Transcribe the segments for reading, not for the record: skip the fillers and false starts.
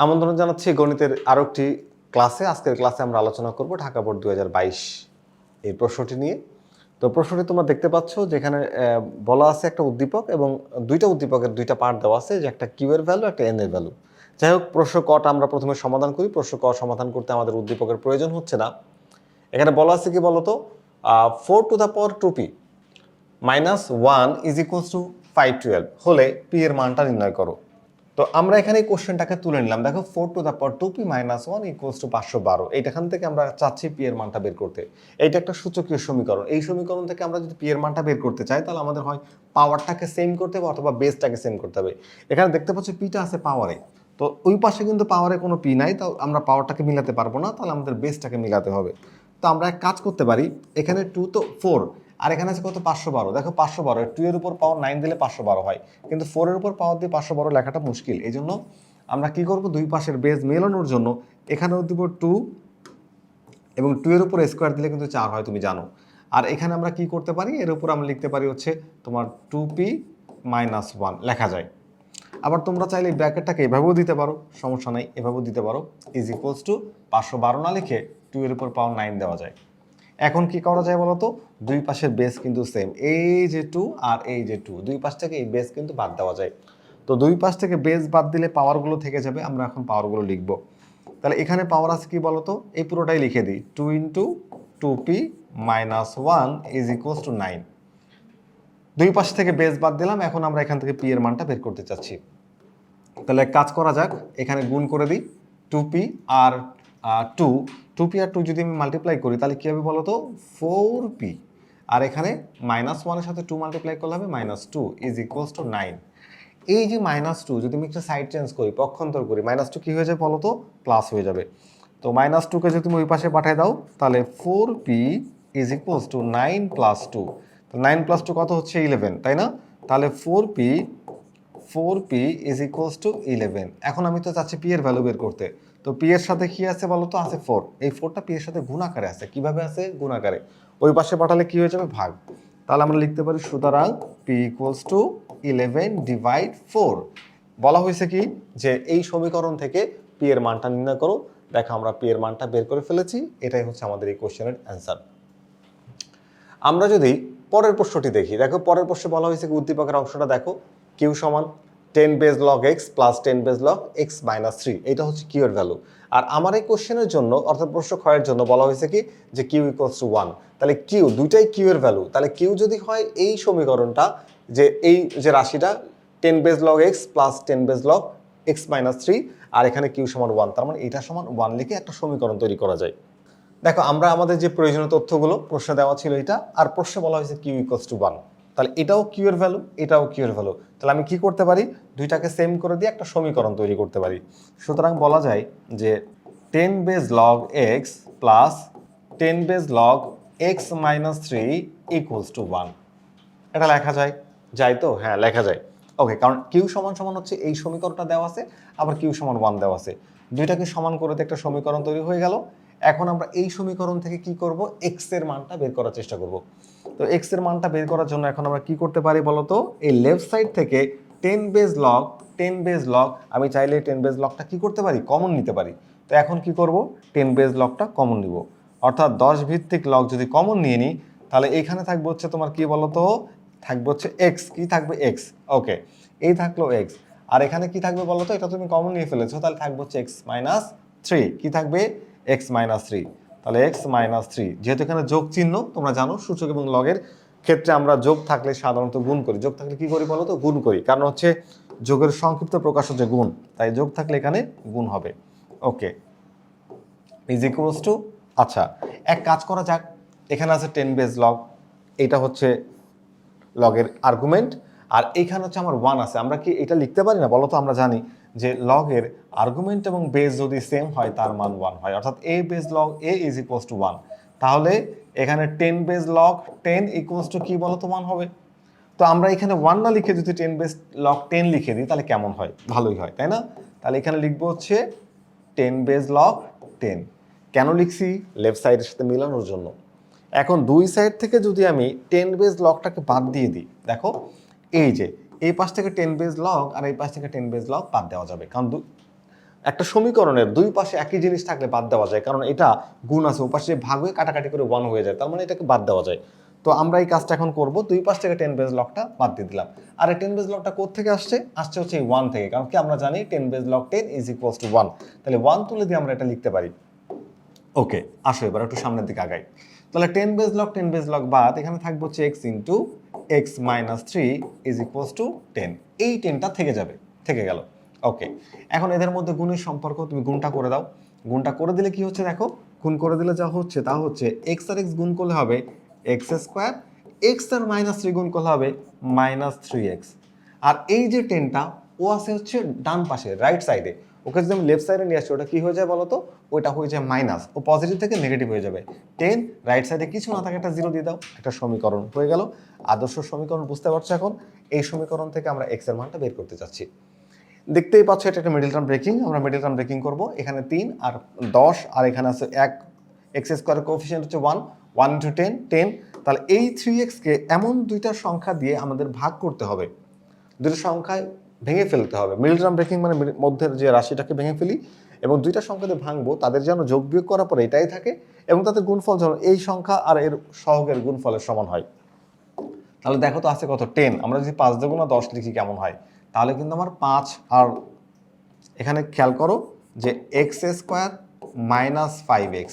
আমন্ত্রণ জানাচ্ছি গণিতের আরও একটি ক্লাসে। আজকের ক্লাসে আমরা আলোচনা করব ঢাকা বোর্ড 2022 এই প্রশ্নটি নিয়ে। তো প্রশ্নটি তোমরা দেখতে পাচ্ছ যেখানে বলা আছে একটা উদ্দীপক এবং দুইটা উদ্দীপকের দুইটা পার্ট দেওয়া আছে, যে একটা কিউ এর ভ্যালু, একটা এন এর ভ্যালু। যাই হোক, প্রশ্ন কটা আমরা প্রথমে সমাধান করি। প্রশ্ন ক সমাধান করতে আমাদের উদ্দীপকের প্রয়োজন হচ্ছে না। এখানে বলা আছে কি বলতো, 4^2p -1 = 512 হলে পি এর মানটা নির্ণয় করো। তো আমরা এখানে এই কোশ্চেনটাকে তুলে নিলাম। দেখো 4^2p - 1 = 512। এইখান থেকে আমরা চাচ্ছি পি এর মানটা বের করতে। এইটা একটা সূচকীয় সমীকরণ। এই সমীকরণ থেকে আমরা যদি পি এর মানটা বের করতে চাই, তাহলে আমাদের হয় পাওয়ারটাকে সেম করতে হবে অথবা বেসটাকে সেম করতে হবে। এখানে দেখতে পাচ্ছ পিটা আছে পাওয়ারে, তো ওই পাশে কিন্তু পাওয়ারে কোনো পি নাই, তো আমরা পাওয়ারটাকে মিলাতে পারবো না, তাহলে আমাদের বেসটাকে মিলাতে হবে। তো আমরা এক কাজ করতে পারি, এখানে 2 তো 4 আর এখানে আছে কত 512। দেখো 512 2 এর উপর পাওয়ার 9 দিলে 512 হয়, কিন্তু 4 এর উপর পাওয়ার দিয়ে 512 লেখাটা মুশকিল। এই জন্য আমরা কি করব, দুই পাশের বেস মেলানোর জন্য এখানেও দিব 2 এবং 2 এর উপর স্কোয়ার দিলে কিন্তু 4 হয়, তুমি জানো। আর এখানে আমরা কি করতে পারি, এর উপর আমরা লিখতে পারি হচ্ছে তোমার 2p - 1 লেখা যায়। আবার তোমরা চাইলে ব্র্যাকেটটাকে এভাবেও দিতে পারো, সমস্যা নাই, এভাবেও দিতে পারো। = 512 না লিখে 2 এর উপর পাওয়ার 9 দেওয়া যায়। এখন কি করা যায় বলো তো, দুই পাশের বেস কিন্তু সেম, এই যে 2 আর এই যে 2, দুই পাশ থেকে এই বেস কিন্তু বাদ দেওয়া যায়। তো দুই পাশ থেকে বেস বাদ দিলে পাওয়ারগুলো থেকে যাবে। আমরা এখন পাওয়ারগুলো লিখব। তাহলে এখানে পাওয়ার আছে কি বলো তো, এই পুরোটাই লিখে দিই, 2 × 2p - 1 = 9। দুই পাশ থেকে বেস বাদ দিলাম। এখন আমরা এখান থেকে পি এর মানটা বের করতে চাচ্ছি। তাহলে কাজ করা যাক, এখানে গুণ করে দিই 2p আর 2p আর 2 যদি আমি মাল্টিপ্লাই করি তাহলে কী হবে বলো তো, 4p। আর এখানে -1 এর সাথে 2 মাল্টিপ্লাই করলে হবে -2 = 9। এই যে -2 যদি আমি একটা সাইড চেঞ্জ করি, পক্ষান্তর করি, -2 কী হয়ে যাবে বলো তো, প্লাস হয়ে যাবে। তো -2কে যদি তুমি ওই পাশে পাঠিয়ে দাও, তাহলে 4p = 9 + 2। তো 9 + 2 কত হচ্ছে, 11, তাই না? তাহলে 4p = 11। এখন আমি তো চাচ্ছি পি এর ভ্যালু বের করতে। তো পি এর সাথে কি আছে বলো তো, আছে 4। এই 4টা পি এর সাথে গুণ আকারে আছে। কিভাবে আছে, গুণ আকারে। ওই পাশে পাঠালে কি হয়ে যাবে, ভাগ। তাহলে আমরা লিখতে পারি সুতরাং পি = 11/4। বলা হয়েছে কি যে এই সমীকরণ থেকে পি এর মানটা নির্ণয় করো। দেখো আমরা পি এর মানটা বের করে ফেলেছি। এটাই হচ্ছে আমাদের এই কোশ্চেনের অ্যান্সার। আমরা যদি পরের প্রশ্নটি দেখি, দেখো পরের প্রশ্নে বলা হয়েছে কি, উদ্দীপকের অংশটা দেখো, কিউ সমান 10 log x + 10 log x - 3। এটা হচ্ছে কিউ এর ভ্যালু। আর আমার এই কোশ্চেনের জন্য, অর্থাৎ প্রশ্ন ক্ষয়ের জন্য বলা হয়েছে কি যে q = 1। তাহলে কিউ দুইটাই কিউ এর ভ্যালু। তাহলে কিউ যদি হয় এই সমীকরণটা, যে এই যে রাশিটা 10 log x + 10 log x - 3, আর এখানে কিউ সমান 1, তার মানে এটা সমান 1 লিখে একটা সমীকরণ তৈরি করা যায়। দেখো আমরা আমাদের যে প্রয়োজনীয় তথ্যগুলো প্রশ্নে দেওয়া ছিল এটা, আর প্রশ্নে বলা হয়েছে কিউ = 1। তাহলে এটাও কিউ এর ভ্যালু, এটাও কিউ এর ভ্যালু। তাহলে আমি কি করতে পারি, দুইটাকে সেম করে দিয়ে একটা সমীকরণ তৈরি করতে পারি। সুতরাং বলা যায় যে 10 log x + 10 log x - 3 = 1। এটা লেখা যায়, যাই তো, হ্যাঁ লেখা যায়। ওকে, কারণ কিউ সমান সমান হচ্ছে এই সমীকরণটা দেওয়া আছে, আবার কিউ সমান 1 দেওয়া আছে। দুইটাকে সমান করে একটা সমীকরণ তৈরি হয়ে গেল। এখন আমরা এই সমীকরণ থেকে কি করব, এক্স এর মানটা বের করার চেষ্টা করব। তো এক্স এর মানটা বের করার জন্য এখন আমরা কি করতে পারি বলতো, এই লেফট সাইড থেকে 10 log আমি চাইলে 10 লগটা কি করতে পারি, কমন নিতে পারি। তো এখন কি করব, 10 লগটা কমন নিব। অর্থাৎ 10 ভিত্তিক লগ যদি কমন নিয়ে নিই, তাহলে এইখানে থাকবে হচ্ছে তোমার কি বলতো, থাকবে হচ্ছে এক্স। কি থাকবে, এক্স। ওকে, এই থাকলো এক্স। আর এখানে কি থাকবে বলতো, এটা তুমি কমন নিয়ে ফেলেছো, তাহলে থাকবে হচ্ছে x - 3। কি থাকবে, x - 3। তাহলে x - 3, যেহেতু এখানে যোগ চিহ্ন, তোমরা জানো সূচক এবং লগের ক্ষেত্রে আমরা যোগ থাকলে সাধারণত গুণ করি। যোগ থাকলে কি করি বলো তো, গুণ করি, কারণ হচ্ছে যোগের সংক্ষিপ্ত প্রকাশ হচ্ছে গুণ, তাই যোগ থাকলে এখানে গুণ হবে। ওকে, = আচ্ছা, এক কাজ করা যাক, এখানে আছে 10 log, এটা হচ্ছে লগের আর্গুমেন্ট, আর এইখানে হচ্ছে আমার 1 আছে। আমরা কি এটা লিখতে পারি না বলো তো? আমরা জানি যে লগের আর্গুমেন্ট এবং বেস যদি সেম হয় তার মান 1 হয়, অর্থাৎ a base log a = 1। তাহলে এখানে 10 log 10 = কি বলো তো, 1 হবে। তো আমরা এখানে 1 না লিখে যদি 10 log 10 লিখে দিই তাহলে কেমন হয়, ভালোই হয়, তাই না? তাহলে এখানে লিখবো হচ্ছে 10 log 10। কেন লিখছি, লেফট সাইডের সাথে মিলানোর জন্য। এখন দুই সাইড থেকে যদি আমি 10 লগটাকে বাদ দিয়ে দিই, দেখো এই যে এই পাশ থেকে 10 log আর এই পাশ থেকে 10 log বাদ দেওয়া যাবে, কারণ একটা সমীকরণের দুই পাশে একই জিনিস থাকলে বাদ দেওয়া যায়, কারণ এটা গুণ আছে, ওপাশে ভাগ হয়ে কাটাকাটি করে 1 হয়ে যায়, তার মানে এটাকে বাদ দেওয়া যায়। তো আমরা এই কাজটা এখন করব, দুই পাশ থেকে 10 বেজ লগটা বাদ দিয়ে দিলাম। আর এই 10 বেজ লগটা কোথা থেকে আসছে? আসছে হচ্ছে এই 1 থেকে, কারণ কি আমরা জানি 10 base log 10 is equals to 1, তাহলে 1 তুলে দিয়ে আমরা এটা লিখতে পারি। ওকে, আসো এবার একটু সামনের দিকে আগাই। তাহলে 10 বেজ লগ 10 বেজ লগ বাদ এখানে থাকবে হচ্ছে x into x minus 3 is equals two 10, এই 10টা থেকে যাবে, থেকে গেল। ওকে, এখন এদের মধ্যে গুণের সম্পর্ক, তুমি গুণটা করে দাও। গুণটা করে দিলে কি হচ্ছে দেখো, গুণ করে দিলে যা হচ্ছে তা হচ্ছে x আর x গুণ করলে হবে এক্স স্কোয়ার, এক্স আর মাইনাস 3 গুণ করলে হবে মাইনাস 3x। আর এই যে 10টা ও আছে হচ্ছে ডান পাশে রাইট সাইডে, ওকে যদি আমি লেফট সাইডে নিয়ে আসছি ওটা কি হয়ে যায় বলো তো, ওইটা হয়ে যায় মাইনাস, ও পজিটিভ থেকে নেগেটিভ হয়ে যাবে। 10 রাইট সাইডে কিছু না থাকে একটা 0 দিয়ে দাও, একটা সমীকরণ হয়ে গেল। আদর্শ সমীকরণ বুঝতে পারছো এখন? এই সমীকরণ থেকে আমরা x এর মানটা বের করতে চাচ্ছি। দেখতেই পাচ্ছ এটা একটা মিডল টার্ম ব্রেকিং, আমরা মিডল টার্ম ব্রেকিং করব। এখানে 3 আর 10 আর এখানে আছে 1, এক্স স্কোয়ারের কোএফিসিয়েন্ট হচ্ছে 1, 1 ইন্টু 10 10। তাহলে এই 3x কে এমন দুইটা সংখ্যা দিয়ে আমাদের ভাগ করতে হবে, দুটো সংখ্যায় ভেঙে ফেলতে হবে। মিডল টার্ম ব্রেকিং মানে মধ্যের যে রাশিটাকে ভেঙে ফেলি এবং দুইটা সংখ্যাতে ভাঙবো, তাদের যেন যোগ বিয়োগ করার পরে এটাই থাকে এবং তাদের গুণফল যেন এই সংখ্যা আর এর সহগের গুণফলের সমান হয়। তাহলে দেখো তো আছে কত 10, আমরা যদি 5 দ্বিগুণা 10 লিখি কেমন হয়, তাহলে কিন্তু আমার 5 আর এখানে খেয়াল করো যে x square minus 5x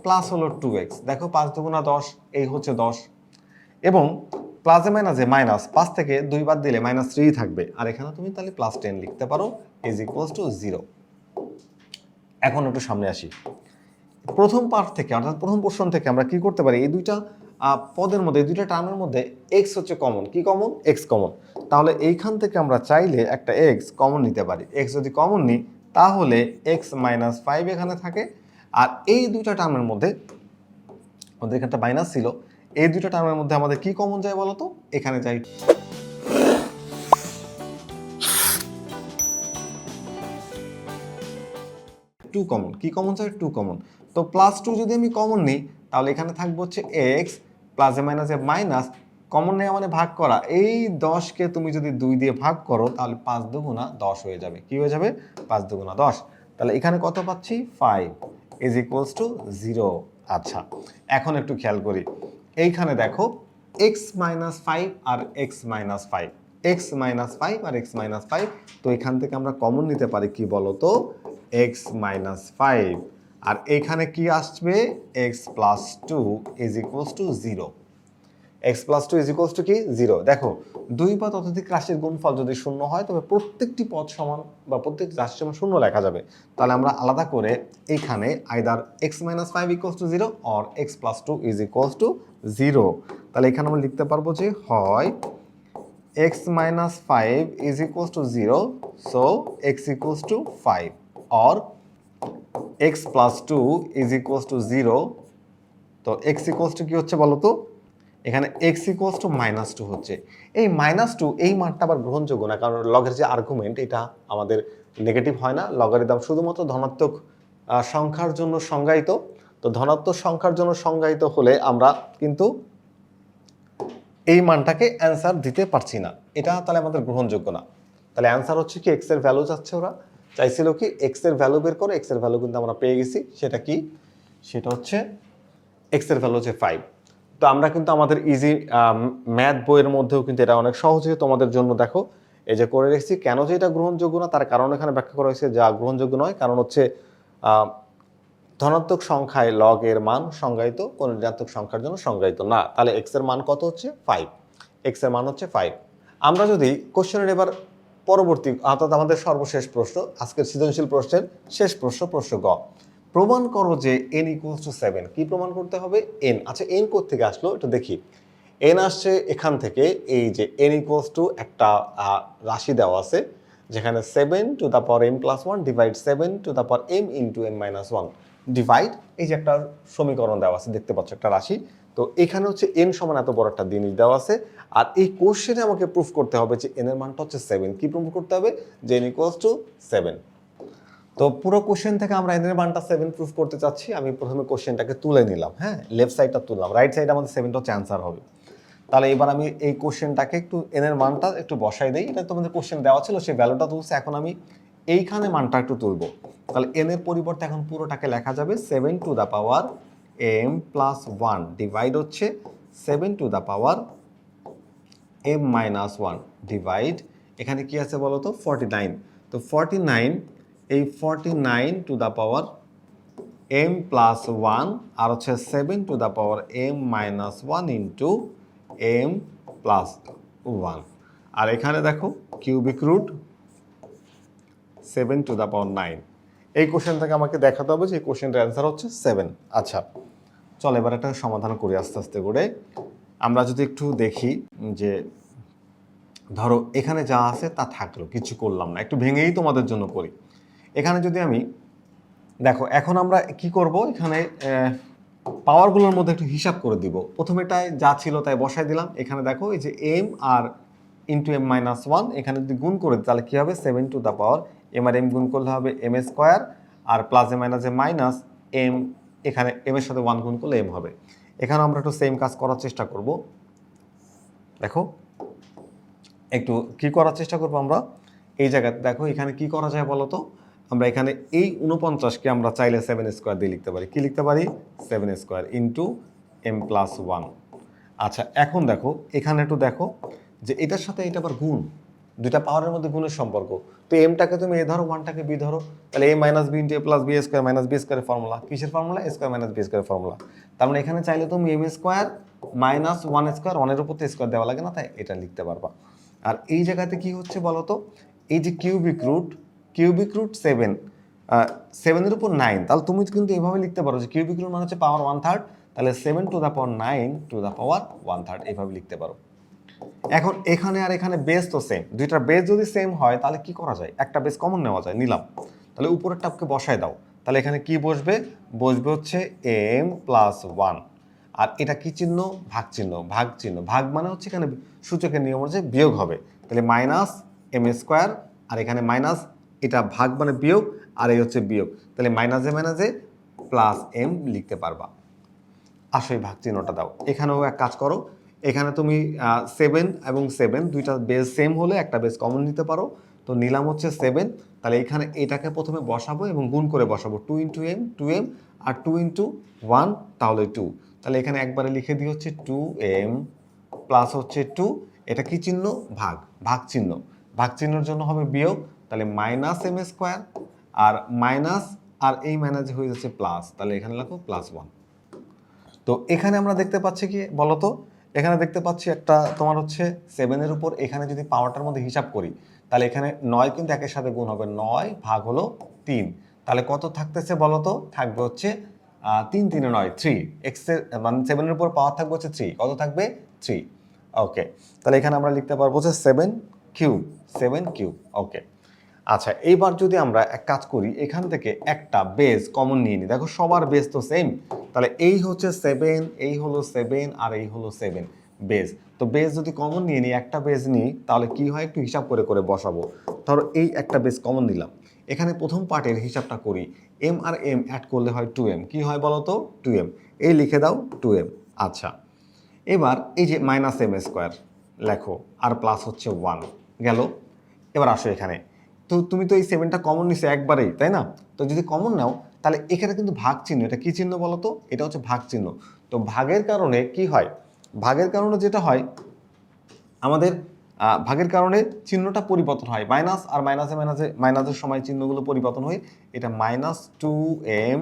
plus হলো 2x, দেখো 5 দুগুণা 10, এই হচ্ছে 10 এবং প্লাসে মাইনাসে মাইনাস, 5 থেকে 2 বাদ দিলে মাইনাস 3 থাকবে, আর এখানে তুমি তাহলে প্লাস 10 লিখতে পারো ইজ ইকুয়ালস টু 0। এখন একটু সামনে আসি, প্রথম পার্ট থেকে অর্থাৎ প্রথম পোর্শন থেকে আমরা কি করতে পারি, এই দুইটা পদের মধ্যে, এই দুইটা টার্মের মধ্যে এক্স হচ্ছে কমন, কি কমন? X common. তাহলে এইখান থেকে আমরা চাইলে একটা এক্স কমন নিতে পারি। এক্স যদি কমন নিই তাহলে এক্স মাইনাস 5 এখানে থাকে, আর এই দুইটা টার্মের মধ্যে আমাদের এখানটা মাইনাস ছিল, এই দুইটা টার্মের মধ্যে আমাদের কি কমন যায় বলো তো, এখানে যাই 2 কমন, কি কমন যায়? 2 কমন। তো প্লাস 2 যদি আমি কমন নিই তাহলে এখানে থাকবে হচ্ছে এক্স প্লাসে মাইনাসে মাইনাস, কমন নেওয়া মানে ভাগ করা, এই 10কে তুমি যদি 2 দিয়ে ভাগ করো তাহলে 5 দুগুণা 10 হয়ে যাবে। কি হয়ে যাবে? 5 দুগুণা 10। তাহলে এখানে কত পাচ্ছি? 5 ইজ ইকুয়ালস টু 0। আচ্ছা, এখন একটু খেয়াল করি, এইখানে দেখো এক্স মাইনাস 5 আর এক্স মাইনাস 5, এক্স মাইনাস 5 আর এক্স মাইনাস 5, তো এখান থেকে আমরা কমন নিতে পারি কি বলো তো, এক্স মাইনাস 5, আর এখানে কি আসবে? X plus 2 is equals two 0। X plus 2 is equals two কি? 0। দেখো দুই বা ততোধিক রাশির গুণফল যদি শূন্য হয় তবে প্রত্যেকটি পদ সমান বা প্রত্যেকটি রাশি সমান শূন্য লেখা যাবে। তাহলে আমরা আলাদা করে এখানে either x minus 5 equals to 0 or x plus 2 is equals two 0। তাহলে এখানে আমরা লিখতে পারবো যে হয় x minus 5 is equals to 0, so x equals to 5, or x plus 2 is equals to 0, তো x equals to কি হচ্ছে বলো তো, এখানে x equals to minus 2 হচ্ছে। এই minus 2 এই মানটা আবার গ্রহণযোগ্য না, কারণ লগের যে আর্গুমেন্ট এটা আমাদের নেগেটিভ হয় না, লগারিদম শুধুমাত্র ধনাত্মক সংখ্যার জন্য সংজ্ঞায়িত। তো ধনাত্মক সংখ্যার জন্য সংজ্ঞায়িত হলে আমরা কিন্তু এই মানটাকে অ্যান্সার দিতে পারছি না, এটা তাহলে আমাদের গ্রহণযোগ্য না। তাহলে অ্যান্সার হচ্ছে কি, এক্স এর ভ্যালু চাচ্ছে, ওরা চাইছিল কি এক্স এর ভ্যালু বের করে, এক্স এর ভ্যালু কিন্তু আমরা পেয়ে গেছি। সেটা কি? সেটা হচ্ছে এক্স এর ভ্যালু হচ্ছে 5। তো আমরা কিন্তু আমাদের ইজি ম্যাথ বইয়ের মধ্যেও কিন্তু এটা অনেক সহজে তোমাদের জন্য দেখো এই যে করে রেখেছি। কেন যে এটা গ্রহণযোগ্য না তার কারণ এখানে ব্যাখ্যা করা হয়েছে, যা গ্রহণযোগ্য নয় কারণ হচ্ছে ধনাত্মক সংখ্যায় লগ এর মান সংজ্ঞায়িত, কোন ঋণাত্মক সংখ্যার জন্য সংজ্ঞায়িত না। তাহলে এক্স এর মান কত হচ্ছে? 5। এক্স এর মান হচ্ছে 5। আমরা যদি কোশ্চেনের এবার পরবর্তী অর্থাৎ আমাদের সর্বশেষ প্রশ্ন, আজকের সৃজনশীল প্রশ্নের শেষ প্রশ্ন, প্রশ্ন গ, প্রমাণ করো যে n ইকুয়ালস টু 7। কি প্রমাণ করতে হবে? n। আচ্ছা, n কোত্থেকে আসলো একটু দেখি। n আসছে এখান থেকে, এই যে n ইকুয়ালস টু একটা রাশি দেওয়া আছে যেখানে 7 to the power m plus 1 divide 7 to the power m into n minus 1 divide, এই যে একটা সমীকরণ দেওয়া আছে দেখতে পাচ্ছ একটা রাশি। তো এখানে হচ্ছে n সমান এত বড় একটা জিনিস দেওয়া আছে, আর এই কোশ্চেনে আমাকে প্রুফ করতে হবে যে n এর মানটা হচ্ছে 7। কি প্রুফ করতে হবে? যে n ইকুয়ালস টু 7। তো পুরো কোশ্চেন থেকে আমরা n এর মানটা 7 প্রুফ করতে চাচ্ছি। আমি প্রথমে কোশ্চেনটাকে তুলে নিলাম, হ্যাঁ, লেফট সাইডটা তুললাম, রাইট সাইডে আমাদের 7টা হচ্ছে অ্যান্সার হবে। তাহলে এবার আমি এই কোশ্চেনটাকে একটু n এর মানটা একটু বসাই দেই। এটা তোমাদের কোশ্চেন দেওয়া ছিল, সেই ভ্যালুটা তুলছে। এখন আমি এইখানে মানটা একটু তুলবো, তাহলে n এর পরিবর্তে এখন পুরোটাকে লেখা যাবে 7 to the power m plus 1 divide হচ্ছে 7 to the power m minus 1 divide এখানে কি আছে বলো তো 49, তো 49 এই 49 to the power m plus 1 আর হচ্ছে 7 to the power m minus 1 into m plus 1, আর এখানে দেখো cubic root 7 to the power 9। এই কোশ্চেন থেকে আমাকে দেখাতে হবে যে এই কোশ্চেনটার অ্যান্সার হচ্ছে 7। আচ্ছা চল এবার একটা সমাধান করি আস্তে আস্তে করে। আমরা যদি একটু দেখি যে ধরো এখানে যা আছে তা থাকলো, কিছু করলাম না, একটু ভেঙেই তোমাদের জন্য করি। এখানে যদি আমি দেখো এখন আমরা কি করব, এখানে পাওয়ারগুলোর মধ্যে একটু হিসাব করে দিব। প্রথমেটায় যা ছিল তাই বসাই দিলাম। এখানে দেখো এই যে M R into M minus 1, এখানে যদি গুণ করে দিই তাহলে কী হবে 7 টু দ্য পাওয়ার এম আর এম গুণ করলে হবে এম স্কোয়ার, আর plus a minus a minus m, এখানে এম এর সাথে 1 গুণ করলে এম হবে। এখানে আমরা একটু সেম কাজ করার চেষ্টা করব। দেখো একটু কি করার চেষ্টা করবো আমরা, এই জায়গাতে দেখো এখানে কি করা যায় বলো তো, আমরা এখানে এই 49কে আমরা চাইলে 7 স্কোয়ার দিয়ে লিখতে পারি। কি লিখতে পারি 7 স্কোয়ার ইন্টু এম প্লাস 1। আচ্ছা এখন দেখো এখানে একটু দেখো যে এটার সাথে এটা আবার গুণ, দুইটা পাওয়ারের মধ্যে গুণের সম্পর্ক। তো এমটাকে তুমি এ ধরো, ওয়ানটাকে বি ধরো, তাহলে a minus b into a plus b square minus b স্কোয়ারের ফর্মুলা। কিসের formula? A square minus b স্কোয়ারের ফর্মুলা। তার মানে এখানে চাইলে তুমি এম স্কোয়ার মাইনাস 1 স্কোয়ার, 1-এর উপর তো স্কোয়ার দেওয়া লাগে না, তাই এটা লিখতে পারবা। আর এই জায়গাতে কি হচ্ছে বলো তো, এই যে কিউবিক রুট 7, 7-এর উপর 9, তাহলে তুমি কিন্তু এভাবে লিখতে পারো যে কিউবিক রুট মানে হচ্ছে পাওয়ার 1/3, তাহলে 7 to the power 9 two the পাওয়ার 1/3 এইভাবে লিখতে পারো। এখন এখানে আর এখানে বেস তো সেম, দুইটার বেস যদি সেম হয় তাহলে কি করা যায়, একটা বেস কমন নেওয়া যায়, নিলাম। তাহলে উপরের টাপকে বসায় দাও, তাহলে এখানে কি বসবে হচ্ছে এম প্লাস 1, আর এটা কি চিহ্ন? ভাগ চিহ্ন। ভাগ মানে হচ্ছে এখানে সূচকের নিয়ম হচ্ছে বিয়োগ হবে, তাহলে মাইনাস এম স্কোয়ার, আর এখানে মাইনাস, এটা ভাগ মানে বিয়োগ, আর এই হচ্ছে বিয়োগ, তাহলে মাইনাসে প্লাস এম লিখতে পারবা। আসো এই ভাগ চিহ্নটা দাও। এখানেও এক কাজ করো, এখানে তুমি 7 এবং 7 দুইটা বেস সেম হলে একটা বেস কমন নিতে পারো, তো নিলাম হচ্ছে 7। তাহলে এখানে এটাকে প্রথমে বসাবো এবং গুণ করে বসাবো 2 ইন্টু এম, 2m, আর 2 ইন্টু 1 তাহলে 2, তাহলে এখানে একবারে লিখে দিই হচ্ছে 2m প্লাস হচ্ছে 2, এটা কি চিহ্ন? ভাগ চিহ্ন। ভাগ চিহ্নের জন্য হবে বিয়োগ, তাহলে মাইনাস এম স্কোয়ার, আর মাইনাস আর এই মাইনাস হয়ে যাচ্ছে প্লাস, তাহলে এখানে লেখো প্লাস 1। তো এখানে আমরা দেখতে পাচ্ছি কি বলতো, এখানে দেখতে পাচ্ছি একটা তোমার হচ্ছে 7-এর উপর, এখানে যদি পাওয়ারটার মধ্যে হিসাব করি তাহলে এখানে 9 কিন্তু একের সাথে গুণ হবে, 9 ভাগ হলো 3, তাহলে কত থাকতেছে বলতো, থাকবে হচ্ছে 3 3 9 3, এক্স মানে 7-এর উপর পাওয়ার থাকবে হচ্ছে 3, কত থাকবে 3। ওকে, তাহলে এখানে আমরা লিখতে পারবো হচ্ছে 7 কিউব। ওকে, আচ্ছা এইবার যদি আমরা এক কাজ করি, এখান থেকে একটা বেস কমন নিয়ে নিই। দেখো সবার বেস তো সেম, তাহলে এই হচ্ছে 7, এই হলো 7, আর এই হলো 7 বেস। তো বেস যদি কমন নিয়ে নিই, একটা বেস নিই, তাহলে কি হয় একটু হিসাব করে বসাবো। ধরো এই একটা বেস কমন নিলাম, এখানে প্রথম পার্টের হিসাবটা করি, এম আর এম অ্যাড করলে হয় 2m, কি হয় বলো তো 2m, এই লিখে দাও 2m। আচ্ছা এবার এই যে মাইনাস এম স্কোয়ার লেখো, আর প্লাস হচ্ছে 1 গেল। এবার আসো এখানে, তো তুমি তো এই 7টা কমন নিছো একবারেই, তাই না? তো যদি কমন নাও তাহলে এখানে কিন্তু ভাগ চিহ্ন, এটা কি চিহ্ন বলো তো, এটা হচ্ছে ভাগ চিহ্ন। তো ভাগের কারণে কি হয়, ভাগের কারণে যেটা হয় আমাদের ভাগের কারণে চিহ্নটা পরিবর্তন হয়, মাইনাস আর মাইনাসের সময় চিহ্নগুলো পরিবর্তন হয়। এটা -2m,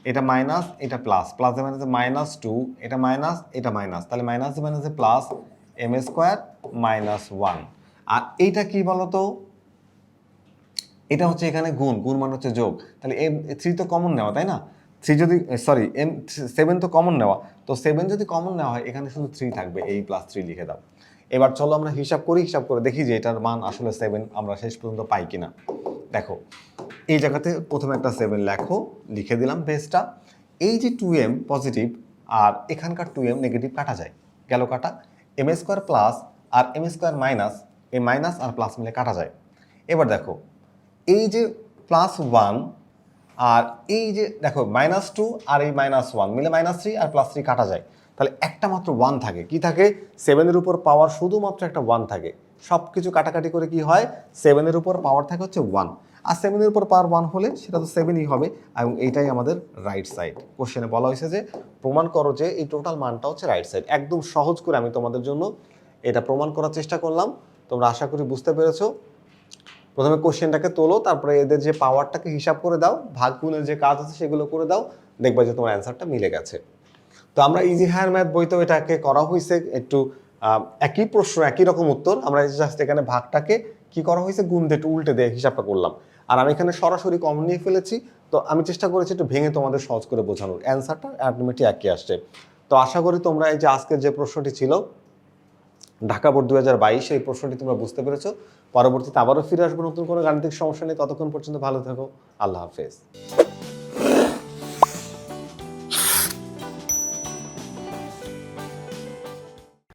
এটা মাইনাস, এটা প্লাস, প্লাসে মাইনাসে -2, এটা মাইনাস, এটা মাইনাস, তাহলে মাইনাসে প্লাস m স্কোয়ার -1। আর এইটা কি বলতো, এটা হচ্ছে এখানে গুণ মানে হচ্ছে যোগ, তাহলে এম 3 তো কমন নেওয়া, তাই না? 3 যদি সরি এম 7 তো কমন নেওয়া, তো 7 যদি কমন নেওয়া হয় এখানে শুধু 3 থাকবে, এই +3 লিখে দাও। এবার চলো আমরা হিসাব করে দেখি যে এটার মান আসলে 7 আমরা শেষ পর্যন্ত পাই কিনা। দেখো এই জায়গাতে প্রথমে একটা 7 লেখো, লিখে দিলাম বেসটা। এই যে 2m পজিটিভ আর এখানকার 2m নেগেটিভ কাটা যায়, গেল কাটা, এম স্কোয়ার প্লাস আর এম স্কোয়ার মাইনাস, এই মাইনাস আর প্লাস মিলে কাটা যায়। এবার দেখো এই যে +1 আর এই যে দেখো -2 আর এই -1 মিলে -3 আর +3 কাটা যায়, তাহলে একটা মাত্র 1 থাকে। কি থাকে? 7-এর উপর পাওয়ার শুধুমাত্র একটা 1 থাকে। সব কিছু কাটাকাটি করে কি হয়, 7-এর উপর পাওয়ার থাকে হচ্ছে 1। আর 7-এর উপর পাওয়ার 1 হলে সেটা তো 7ই হবে, এবং এইটাই আমাদের রাইট সাইড। কোশ্চেনে বলা হয়েছে যে প্রমাণ করো যে এই টোটাল মানটা হচ্ছে রাইট সাইড। একদম সহজ করে আমি তোমাদের জন্য এটা প্রমাণ করার চেষ্টা করলাম। তোমরা আশা করি বুঝতে পেরেছো। প্রথমে কোশ্চেনটাকে তোলো, তারপরে এদের যে পাওয়ারটাকে হিসাব করে দাও, ভাগ গুণের যে কাজ আছে সেগুলো করে দাও, দেখবা যে তোমার অ্যান্সারটা মিলে গেছে। তো আমরা ইজি হায়ার ম্যাথ বইতেও এটাকে করা হয়েছে, একটু একই প্রশ্ন একই রকম উত্তর, আমরা জাস্ট এখানে ভাগটাকে কি করা হয়েছে গুণ দিয়ে একটু উল্টে দিয়ে হিসাবটা করলাম। আর আমি এখানে সরাসরি কমন নিয়ে ফেলেছি, তো আমি চেষ্টা করেছি একটু ভেঙে তোমাদের সহজ করে বোঝানোর, অ্যান্সারটা আলটিমেটলি একই আসছে। তো আশা করি তোমরা এই যে আজকের যে প্রশ্নটি ছিল ঢাকা বোর্ড 2022, এই প্রশ্নটি তোমরা বুঝতে পেরেছো। পরবর্তীতে আবারও ফিরে আসবো নতুন কোনো গাণিতিক সমস্যা নিয়ে, ততক্ষণ পর্যন্ত ভালো থাকো, আল্লাহ হাফেজ।